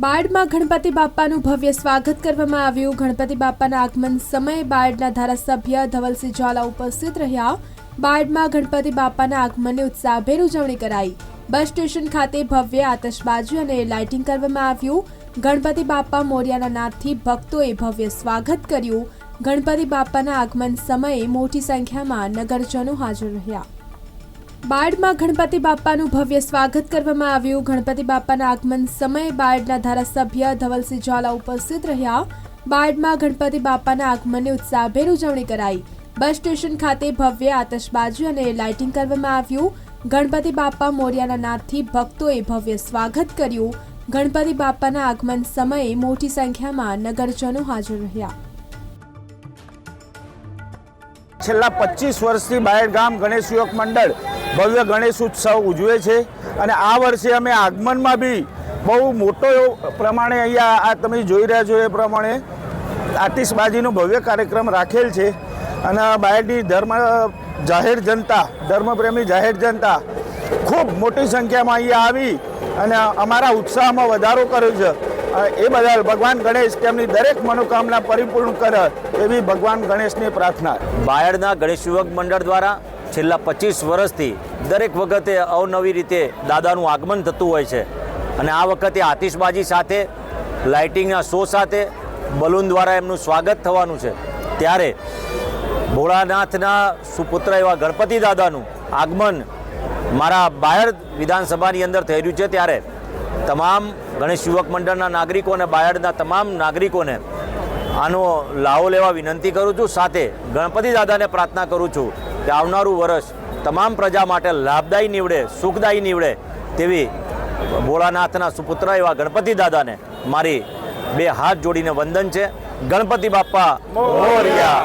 બાયડમાં ગણપતિ બાપાનું ભવ્ય સ્વાગત કરવામાં આવ્યું। ગણપતિ બાપાના આગમન સમયે બાયડના ધારાસભ્ય ધવલસિંહ ઝાલા ઉપસ્થિત રહ્યા। બાયડમાં ગણપતિ બાપાના આગમનની ઉત્સાહભેર ઉજવણી કરાઈ। બસ સ્ટેશન ખાતે ભવ્ય આતશબાજી અને લાઇટિંગ કરવામાં આવ્યું। ગણપતિ બાપા મોરિયાના નાદથી ભક્તોએ ભવ્ય સ્વાગત કર્યું। ગણપતિ બાપાના આગમન સમયે મોટી સંખ્યામાં નગરજનો હાજર રહ્યા। બાયડમાં ગણપતિ બાપાનું ભવ્ય સ્વાગત કરવામાં આવ્યું। ગણપતિ બાપાના આગમન સમયે બાયડના ધારાસભ્ય ધવલસિંહ ઝાલા ઉપસ્થિત રહ્યા। બાયડમાં ગણપતિ બાપાના આગમનની ઉત્સાહભેર ઉજવણી કરાઈ। બસ સ્ટેશન ખાતે ભવ્ય આતશબાજી અને લાઇટિંગ કરવામાં આવ્યું। ગણપતિ બાપા મોરિયાના નાદથી ભક્તોએ ભવ્ય સ્વાગત કર્યું। ગણપતિ બાપાના આગમન સમયે મોટી સંખ્યામાં નગરજનો હાજર રહ્યા। છેલ્લા 25 વર્ષથી બાયડ ગામ ગણેશ યુવક મંડળ ભવ્ય ગણેશ ઉત્સવ ઉજવે છે અને આ વર્ષે અમે આગમનમાં બી બહુ મોટો પ્રમાણે અહીંયા આ તમે જોઈ રહ્યા છો એ પ્રમાણે આતિશબાજીનો ભવ્ય કાર્યક્રમ રાખેલ છે અને બાયડની ધર્મપ્રેમી જાહેર જનતા ખૂબ મોટી સંખ્યામાં અહીંયા આવી અને અમારા ઉત્સાહમાં વધારો કર્યો છે। એ બદલ ભગવાન ગણેશ તેમની દરેક મનોકામના પરિપૂર્ણ કરે એવી ભગવાન ગણેશની પ્રાર્થના। બાયડના ગણેશ યુવક મંડળ દ્વારા છેલ્લા 25 વર્ષથી દરેક વખતે અવનવી રીતે દાદાનું આગમન થતું હોય છે અને આ વખતે આતિશબાજી સાથે લાઇટિંગના શો સાથે બલૂન દ્વારા એમનું સ્વાગત થવાનું છે। ત્યારે ભોળાનાથના સુપુત્ર એવા ગણપતિ દાદાનું આગમન મારા બાયડ વિધાનસભાની અંદર થઈ રહ્યું છે। ત્યારે તમામ ગણેશ યુવક મંડળના નાગરિકો અને બાયડના તમામ નાગરિકોને આનો લાવો લેવા વિનંતી કરું છું। સાથે ગણપતિ દાદાને પ્રાર્થના કરું છું કે આવનારું વર્ષ તમામ પ્રજા માટે લાભદાયી નીવડે, સુખદાયી નીવડે તેવી ભોળાનાથના સુપુત્ર એવા ગણપતિ દાદાને મારી બે હાથ જોડીને વંદન છે। ગણપતિ બાપ્પા મોરયા।